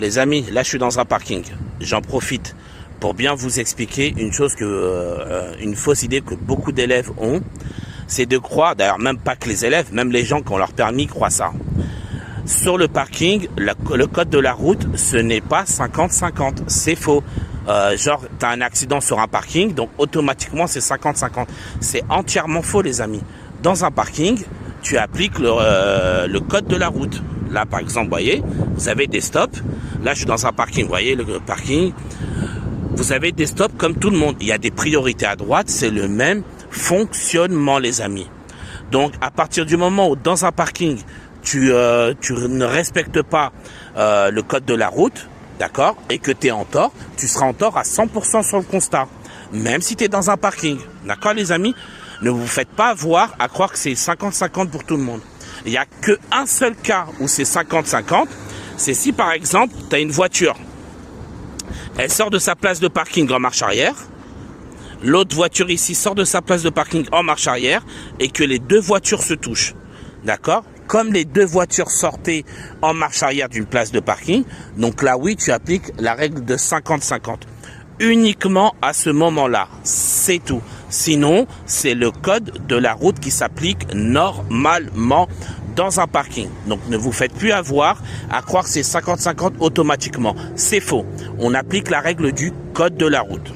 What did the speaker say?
Les amis, là je suis dans un parking. J'en profite pour bien vous expliquer une chose une fausse idée que beaucoup d'élèves ont. C'est de croire, d'ailleurs même pas que les élèves, même les gens qui ont leur permis croient ça. Sur le parking, le code de la route, ce n'est pas 50-50. C'est faux. Genre, tu as un accident sur un parking, donc automatiquement c'est 50-50. C'est entièrement faux, les amis. Dans un parking, tu appliques le code de la route. Là, par exemple, vous voyez, vous avez des stops. Là, je suis dans un parking, vous voyez, le parking. Vous avez des stops comme tout le monde. Il y a des priorités à droite, c'est le même fonctionnement, les amis. Donc, à partir du moment où, dans un parking, tu ne respectes pas le code de la route, d'accord, et que tu es en tort, tu seras en tort à 100% sur le constat. Même si tu es dans un parking. D'accord, les amis? Ne vous faites pas avoir à croire que c'est 50-50 pour tout le monde. Il n'y a qu'un seul cas où c'est 50-50. C'est si, par exemple, tu as une voiture. Elle sort de sa place de parking en marche arrière. L'autre voiture ici sort de sa place de parking en marche arrière. Et que les deux voitures se touchent. D'accord? Comme les deux voitures sortaient en marche arrière d'une place de parking. Donc là, oui, tu appliques la règle de 50-50. Uniquement à ce moment-là. C'est tout. Sinon, c'est le code de la route qui s'applique normalement dans un parking. Donc, ne vous faites plus avoir à croire que c'est 50-50 automatiquement. C'est faux. On applique la règle du code de la route.